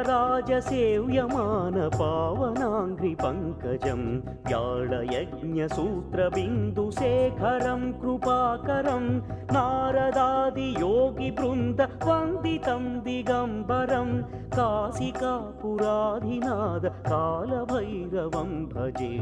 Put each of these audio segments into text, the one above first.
देवराजसेव्यमान पावनाङ्घ्रिपङ्कजं व्याळयज्ञसूत्रबिन्दुशेखरं कृपाकरं नारदादियोगिवृन्दवन्दितं दिगम्बरं काशिकापुराधिनाथ कालभैरवं भजे।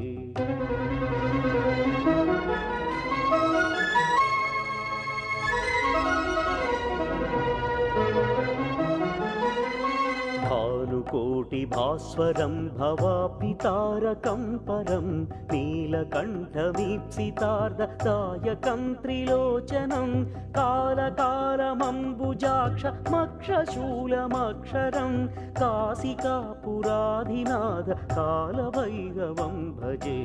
भानुकोटिभास्वरं भवापितारकं परं नीलकण्ठमीप्सितार्धदायकं त्रिलोचनं कालकालमम्बुजाक्षमक्षशूलमक्षरं काशिकापुराधिनाथ कालभैरवं भजे।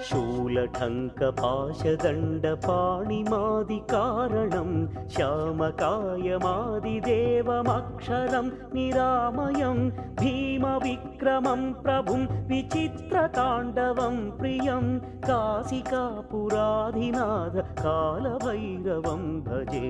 शूलठङ्कपाशदण्डपाणिमादिकारणं श्यामकायमादिदेवमक्षरं निरामयं भीमविक्रमं प्रभुं विचित्रताण्डवं प्रियं काशिकापुराधिनाथ कालभैरवं भजे।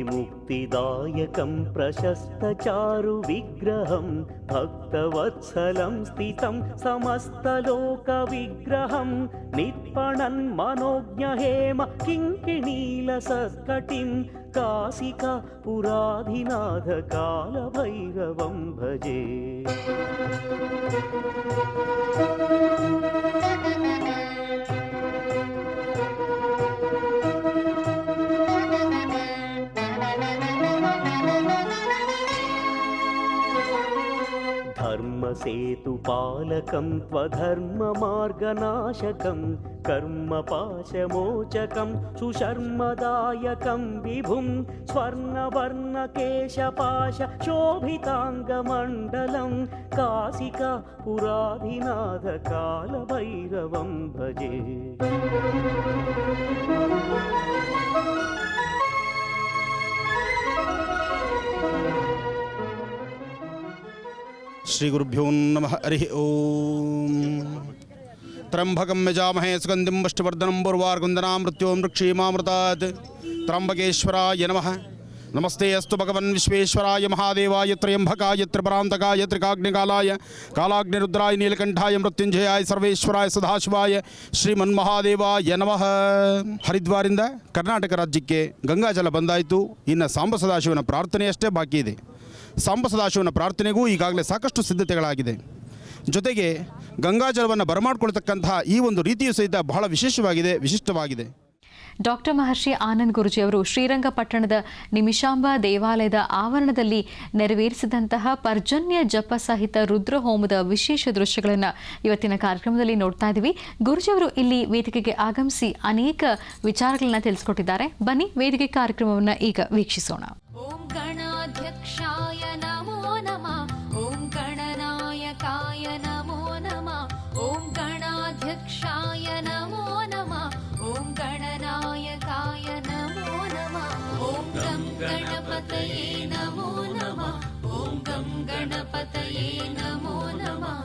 मुक्तिदायकं प्रशस्तचारुविग्रहं भक्तवत्सलं स्थितं समस्तलोकविग्रहं नित्पणन् मनोज्ञहेम किङ्किणीलसत्कटिं काशिकापुराधिनाथ कालभैरवं भजे। धर्मसेतुपालकं त्वधर्ममार्गनाशकं कर्मपाशमोचकं सुशर्मदायकं विभुं स्वर्णवर्णकेशपाश शोभिताङ्गमण्डलं काशिकापुराधिनाथ कालभैरवं भजे। श्री गुरुभ्यो नमः। हरि ओम। त्र्यंबकं यजामहे सुगन्धिं पुष्टिवर्धनं उर्वारुकं मृत्युं मृक्षीमामृतात्। त्र्यंबकेश्वराय नमः। नमस्ते अस्तु भगवन् विश्वेश्वराय महादेवाय त्र्यंबकाय त्रिपुरान्तकाय त्रिकाग्निकालाय कालाग्निरुद्राय नीलकंठाय मृत्युंजयाय सर्वेश्वराय सदाशिवाय ಶ್ರೀಮನ್ಮಹಾದೇವಾಯ ನಮಃ। ಹರಿದ್ವಾರಿಂದ ಕರ್ನಾಟಕ ರಾಜ್ಯಕ್ಕೆ ಗಂಗಾಜಲ ಬಂದಾಯಿತು. ಇನ್ನು ಸಾಂಬ ಸದಾಶಿವನ ಪ್ರಾರ್ಥನೆಯಷ್ಟೇ ಬಾಕಿ ಇದೆ. ಸಾಂಬ ಸದಾಶಿವನ ಪ್ರಾರ್ಥನೆಗೂ ಈಗಾಗಲೇ ಸಾಕಷ್ಟು ಸಿದ್ಧತೆಗಳಾಗಿದೆ. ಜೊತೆಗೆ ಗಂಗಾಜಲವನ್ನು ಬರಮಾಡಿಕೊಳ್ತಕ್ಕಂತಹ ಈ ಒಂದು ರೀತಿಯು ಸಹಿತ ಬಹಳ ವಿಶೇಷವಾಗಿದೆ, ವಿಶಿಷ್ಟವಾಗಿದೆ. ಡಾಕ್ಟರ್ ಮಹರ್ಷಿ ಆನಂದ್ ಗುರೂಜಿಯವರು ಶ್ರೀರಂಗಪಟ್ಟಣದ ನಿಮಿಷಾಂಬ ದೇವಾಲಯದ ಆವರಣದಲ್ಲಿ ನೆರವೇರಿಸಿದಂತಹ ಪರ್ಜನ್ಯ ಜಪ ಸಹಿತ ರುದ್ರಹೋಮದ ವಿಶೇಷ ದೃಶ್ಯಗಳನ್ನು ಇವತ್ತಿನ ಕಾರ್ಯಕ್ರಮದಲ್ಲಿ ನೋಡ್ತಾ ಇದ್ದೀವಿ. ಗುರೂಜಿಯವರು ಇಲ್ಲಿ ವೇದಿಕೆಗೆ ಆಗಮಿಸಿ ಅನೇಕ ವಿಚಾರಗಳನ್ನು ತಿಳಿಸಿಕೊಟ್ಟಿದ್ದಾರೆ. ಬನ್ನಿ ವೇದಿಕೆ ಕಾರ್ಯಕ್ರಮವನ್ನು ಈಗ ವೀಕ್ಷಿಸೋಣ. ಓಂ ಗಣಾಧ್ಯಕ್ಷಾಯ ನಮೋ ನಮಃ. ಓಂ ಗಣನಾಯಕಾಯ ನಮೋ ನಮಃ. ಓಂ ಗಣಾಧ್ಯಕ್ಷಾಯ ನಮೋ ನಮಃ. ಓಂ ಗಣನಾಯಕಾಯ ನಮೋ ನಮಃ. ಓಂ ಗಂ ಗಣಪತಯೇ ನಮೋ ನಮಃ. ಓಂ ಗಂ ಗಣಪತಯೇ ನಮೋ ನಮಃ.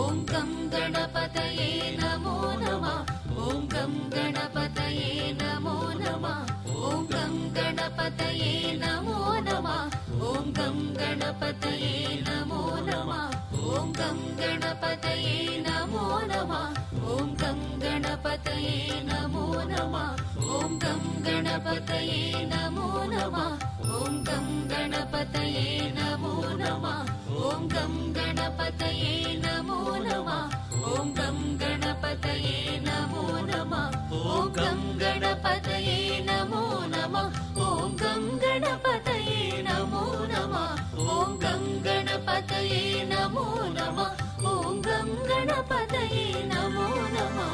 ಓಂ ಗಂ ಗಣಪತಯೇ ನಮೋ ನಮಃ. ಓಂ ಗಂ ಗಣಪತಯೇ ನಮೋ ನಮಃ. ಓಂ ಗಂ ಗಣಪತಯೇ ನಮೋ ನಮಃ. ಓಂ ಗಂ ಗಣಪತಯೇ ನಮೋ ನಮಃ. ಓಂ ಗಂ ಗಣಪತಯೇ ನಮೋ ನಮಃ. ಓಂ ಗಂ ಗಣಪತಯೇ ನಮೋ ನಮಃ. ಓಂ ಗಂ ಗಣಪತಯೇ ನಮೋ ನಮಃ. ಓಂ ಗಂ ಗಣಪತಯೇ ನಮೋ ನಮಃ. ಓಂ ಗಂ ಗಣಪತಯೇ ನಮೋ ನಮಃ. ಓಂ ಗಂ ಗಣಪತಯೇ ನಮೋ ನಮಃ. ಓಂ ಗಂ ಗಣಪತಯೇ ನಮೋ ನಮಃ. ಓಂ ಗಂ ಗಣಪತಯೇ ನಮೋ ನಮಃ. ಓಂ ಗಂ ಗಣಪತಯೇ ನಮೋ ನಮಃ. ಓಂ ಗಂ ಗಣಪತಯೇ ನಮೋ ನಮಃ.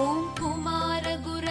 ಓಂ ಕುಮಾರ ಗುರು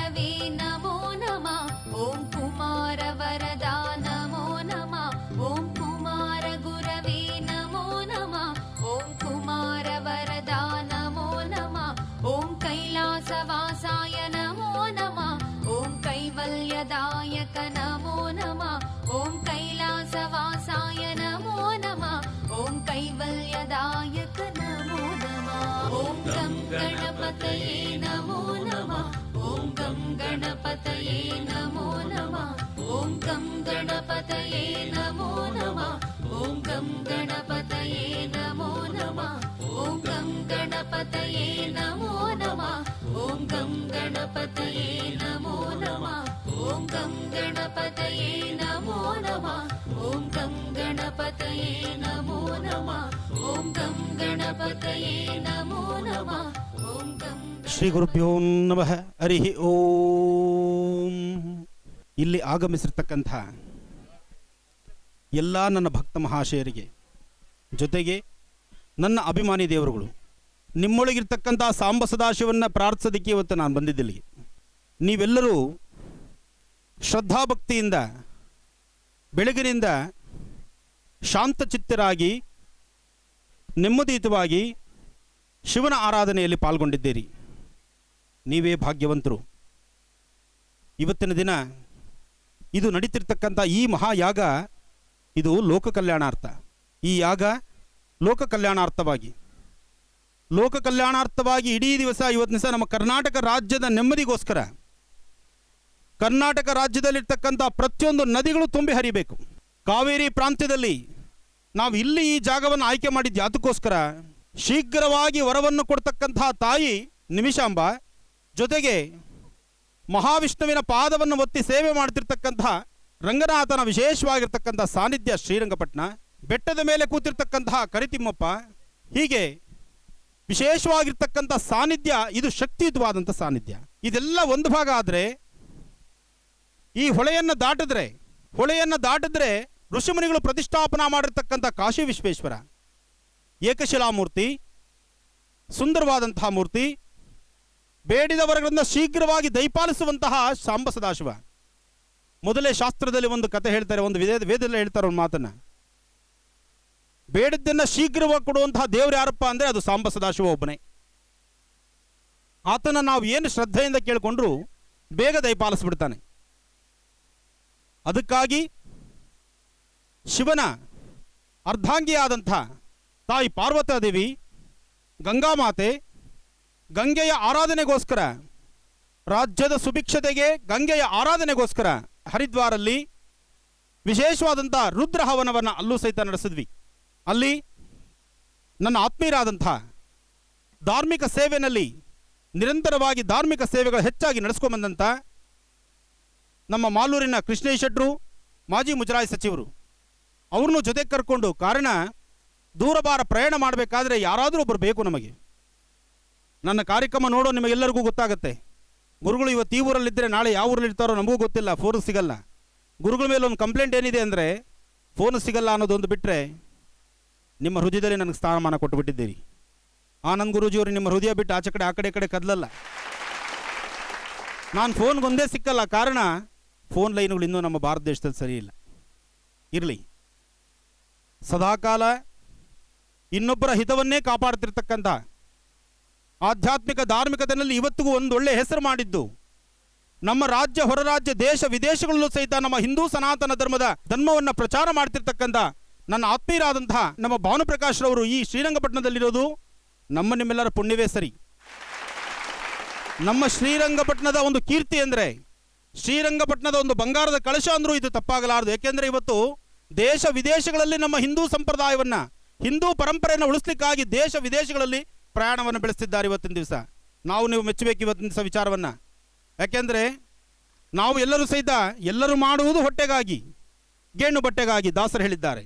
ಗಣಪತಯೇ ನಮೋ ನಮಃ ಓಂ ಗಂ ಗಣಪತಯೇ ನಮೋ ನಮಃ ಓಂ ಗಂ ಗಣಪತಯೇ ನಮೋ ನಮಃ ಓಂ ಗಂ ಗಣಪತಯೇ ನಮೋ ನಮಃ ಓಂ ಗಂ ಶ್ರೀ ಗುರುಭ್ಯೋ ನಮಃ ಹರಿ ಓಂ. ಇಲ್ಲಿ ಆಗಮಿಸಿರ್ತಕ್ಕಂಥ ಎಲ್ಲ ನನ್ನ ಭಕ್ತ ಮಹಾಶಯರಿಗೆ, ಜೊತೆಗೆ ನನ್ನ ಅಭಿಮಾನಿ ದೇವರುಗಳು, ನಿಮ್ಮೊಳಗಿರ್ತಕ್ಕಂಥ ಸಾಂಬ ಸದಾಶಿವನ್ನ ಪ್ರಾರ್ಥಿಸೋದಕ್ಕೆ ಇವತ್ತು ನಾನು ಬಂದಿದ್ದಿಲ್ಲಿಗೆ. ನೀವೆಲ್ಲರೂ ಶ್ರದ್ಧಾಭಕ್ತಿಯಿಂದ ಬೆಳಗಿನಿಂದ ಶಾಂತಚಿತ್ತರಾಗಿ ನೆಮ್ಮದಿಯುತವಾಗಿ ಶಿವನ ಆರಾಧನೆಯಲ್ಲಿ ಪಾಲ್ಗೊಂಡಿದ್ದೀರಿ. ನೀವೇ ಭಾಗ್ಯವಂತರು. ಇವತ್ತಿನ ದಿನ ಇದು ನಡೀತಿರ್ತಕ್ಕಂಥ ಈ ಮಹಾಯಾಗ ಇದು ಲೋಕ ಕಲ್ಯಾಣಾರ್ಥ. ಈ ಯಾಗ ಲೋಕ ಕಲ್ಯಾಣಾರ್ಥವಾಗಿ ಇಡೀ ದಿವಸ ಇವತ್ತಿನ ದಿವಸ ನಮ್ಮ ಕರ್ನಾಟಕ ರಾಜ್ಯದ ನೆಮ್ಮದಿಗೋಸ್ಕರ, ಕರ್ನಾಟಕ ರಾಜ್ಯದಲ್ಲಿರ್ತಕ್ಕಂಥ ಪ್ರತಿಯೊಂದು ನದಿಗಳು ತುಂಬಿ ಹರಿಬೇಕು. ಕಾವೇರಿ ಪ್ರಾಂತ್ಯದಲ್ಲಿ ನಾವು ಇಲ್ಲಿ ಈ ಜಾಗವನ್ನು ಆಯ್ಕೆ ಮಾಡಿದ್ವಿ. ಅದಕ್ಕೋಸ್ಕರ ಶೀಘ್ರವಾಗಿ ವರವನ್ನು ಕೊಡ್ತಕ್ಕಂತಹ ತಾಯಿ ನಿಮಿಷಾಂಬ, ಜೊತೆಗೆ ಮಹಾವಿಷ್ಣುವಿನ ಪಾದವನ್ನು ಒತ್ತಿ ಸೇವೆ ಮಾಡ್ತಿರ್ತಕ್ಕಂತಹ ರಂಗನಾಥನ ವಿಶೇಷವಾಗಿರ್ತಕ್ಕಂಥ ಸಾನ್ನಿಧ್ಯ ಶ್ರೀರಂಗಪಟ್ಟಣ, ಬೆಟ್ಟದ ಮೇಲೆ ಕೂತಿರ್ತಕ್ಕಂತಹ ಕರಿತಿಮ್ಮಪ್ಪ, ಹೀಗೆ ವಿಶೇಷವಾಗಿರ್ತಕ್ಕಂಥ ಸಾನ್ನಿಧ್ಯ, ಇದು ಶಕ್ತಿಯುತವಾದಂಥ ಸಾನ್ನಿಧ್ಯ. ಇದೆಲ್ಲ ಒಂದು ಭಾಗ ಆದರೆ, ಈ ಹೊಳೆಯನ್ನು ದಾಟಿದ್ರೆ ಋಷಿಮುನಿಗಳು ಪ್ರತಿಷ್ಠಾಪನಾ ಮಾಡಿರ್ತಕ್ಕಂಥ ಕಾಶಿ ವಿಶ್ವೇಶ್ವರ ಏಕಶಿಲಾಮೂರ್ತಿ, ಸುಂದರವಾದಂತಹ ಮೂರ್ತಿ, ಬೇಡಿದ ವರಗಳಿಂದ ಶೀಘ್ರವಾಗಿ ದಯಪಾಲಿಸುವಂತಹ ಸಾಂಬ ಸದಾಶಿವ. ಮೊದಲೇ ಶಾಸ್ತ್ರದಲ್ಲಿ ಒಂದು ಕತೆ ಹೇಳ್ತಾರೆ, ಒಂದು ವೇದದಲ್ಲಿ ಹೇಳ್ತಾರೆ ಒಂದು ಮಾತನ್ನ, ಬೇಡಿದ್ದನ್ನು ಶೀಘ್ರವಾಗಿ ಕೊಡುವಂತಹ ದೇವರು ಯಾರಪ್ಪ ಅಂದರೆ ಅದು ಸಾಂಬ ಸದಾಶಿವ ಒಬ್ಬನೇ. ಆತನ ನಾವು ಏನು ಶ್ರದ್ಧೆಯಿಂದ ಕೇಳಿಕೊಂಡ್ರು ಬೇಗ ದಯಪಾಲಿಸ್ಬಿಡ್ತಾನೆ. ಅದಕ್ಕಾಗಿ ಶಿವನ ಅರ್ಧಾಂಗಿಯಾದಂಥ ತಾಯಿ ಪಾರ್ವತಾದೇವಿ, ಗಂಗಾಮಾತೆ, ಗಂಗೆಯ ಆರಾಧನೆಗೋಸ್ಕರ, ರಾಜ್ಯದ ಸುಭಿಕ್ಷತೆಗೆ ಗಂಗೆಯ ಆರಾಧನೆಗೋಸ್ಕರ ಹರಿದ್ವಾರಲ್ಲಿ ವಿಶೇಷವಾದಂಥ ರುದ್ರ ಹವನವನ್ನು ಅಲ್ಲೂ ಸಹಿತ ನಡೆಸಿದ್ವಿ. ಅಲ್ಲಿ ನನ್ನ ಆತ್ಮೀಯರಾದಂಥ ಧಾರ್ಮಿಕ ಸೇವೆಯಲ್ಲಿ ನಿರಂತರವಾಗಿ ಧಾರ್ಮಿಕ ಸೇವೆಗಳು ಹೆಚ್ಚಾಗಿ ನಡೆಸ್ಕೊಂಬಂದಂಥ ನಮ್ಮ ಮಾಲೂರಿನ ಕೃಷ್ಣೇಶ್ ಶೆಟ್ರು, ಮಾಜಿ ಮುಜರಾಯಿ ಸಚಿವರು, ಅವ್ರನ್ನೂ ಜೊತೆಗೆ ಕರ್ಕೊಂಡು, ಕಾರಣ ದೂರಭಾರ ಪ್ರಯಾಣ ಮಾಡಬೇಕಾದ್ರೆ ಯಾರಾದರೂ ಒಬ್ಬರು ಬೇಕು ನಮಗೆ. ನನ್ನ ಕಾರ್ಯಕ್ರಮ ನೋಡೋ ನಿಮಗೆಲ್ಲರಿಗೂ ಗೊತ್ತಾಗುತ್ತೆ. ಗುರುಗಳು ಇವತ್ತು ಈ ಊರಲ್ಲಿದ್ದರೆ ನಾಳೆ ಯಾವ ಊರಲ್ಲಿ ಇರ್ತಾರೋ ನಮಗೂ ಗೊತ್ತಿಲ್ಲ, ಫೋನ್ ಸಿಗಲ್ಲ. ಗುರುಗಳ ಮೇಲೆ ಒಂದು ಕಂಪ್ಲೇಂಟ್ ಏನಿದೆ ಅಂದರೆ ಫೋನ್ ಸಿಗಲ್ಲ ಅನ್ನೋದೊಂದು ಬಿಟ್ಟರೆ, ನಿಮ್ಮ ಹೃದಯದಲ್ಲಿ ನನಗೆ ಸ್ಥಾನಮಾನ ಕೊಟ್ಟು ಬಿಟ್ಟಿದ್ದೀರಿ. ಆನಂದ್ ಗುರೂಜಿಯವರು ನಿಮ್ಮ ಹೃದಯ ಬಿಟ್ಟು ಆಚೆ ಕಡೆ ಆ ಕಡೆ ಕದಲಲ್ಲ. ನಾನು ಫೋನ್ಗೊಂದೇ ಸಿಕ್ಕಲ್ಲ, ಕಾರಣ ಫೋನ್ ಲೈನ್ಗಳು ಇನ್ನೂ ನಮ್ಮ ಭಾರತ ದೇಶದಲ್ಲಿ ಸರಿ ಇಲ್ಲ. ಇರಲಿ, ಸದಾಕಾಲ ಇನ್ನೊಬ್ಬರ ಹಿತವನ್ನೇ ಕಾಪಾಡ್ತಿರ್ತಕ್ಕಂಥ ಆಧ್ಯಾತ್ಮಿಕ ಧಾರ್ಮಿಕತೆಯಲ್ಲಿ ಇವತ್ತಿಗೂ ಒಂದು ಒಳ್ಳೆಯ ಹೆಸರು ಮಾಡಿದ್ದು, ನಮ್ಮ ರಾಜ್ಯ ಹೊರ ರಾಜ್ಯ ದೇಶ ವಿದೇಶಗಳಲ್ಲೂ ಸಹಿತ ನಮ್ಮ ಹಿಂದೂ ಸನಾತನ ಧರ್ಮವನ್ನು ಪ್ರಚಾರ ಮಾಡ್ತಿರ್ತಕ್ಕಂಥ ನನ್ನ ಆತ್ಮೀಯರಾದಂತಹ ನಮ್ಮ ಭಾನುಪ್ರಕಾಶ್ರವರು ಈ ಶ್ರೀರಂಗಪಟ್ಟಣದಲ್ಲಿರೋದು ನಮ್ಮ ನಿಮ್ಮೆಲ್ಲರ ಪುಣ್ಯವೇ ಸರಿ. ನಮ್ಮ ಶ್ರೀರಂಗಪಟ್ಟಣದ ಒಂದು ಕೀರ್ತಿ ಅಂದರೆ, ಶ್ರೀರಂಗಪಟ್ಟಣದ ಒಂದು ಬಂಗಾರದ ಕಳಶ ಅಂದರೂ ಇದು ತಪ್ಪಾಗಲಾರದು. ಏಕೆಂದರೆ ಇವತ್ತು ದೇಶ ವಿದೇಶಗಳಲ್ಲಿ ನಮ್ಮ ಹಿಂದೂ ಸಂಪ್ರದಾಯವನ್ನು, ಹಿಂದೂ ಪರಂಪರೆಯನ್ನು ಉಳಿಸ್ಲಿಕ್ಕಾಗಿ ದೇಶ ವಿದೇಶಗಳಲ್ಲಿ ಪ್ರಯಾಣವನ್ನು ಬೆಳೆಸ್ತಿದ್ದಾರೆ ಇವತ್ತಿನ ದಿವಸ. ನಾವು ನೀವು ಮೆಚ್ಚಬೇಕು ಇವತ್ತಿನ ದಿವಸ ವಿಚಾರವನ್ನು. ಯಾಕೆಂದರೆ ನಾವು ಎಲ್ಲರೂ ಸಹಿತ ಎಲ್ಲರೂ ಮಾಡುವುದು ಹೊಟ್ಟೆಗಾಗಿ, ಗೇಣು ಬಟ್ಟೆಗಾಗಿ ದಾಸರು ಹೇಳಿದ್ದಾರೆ.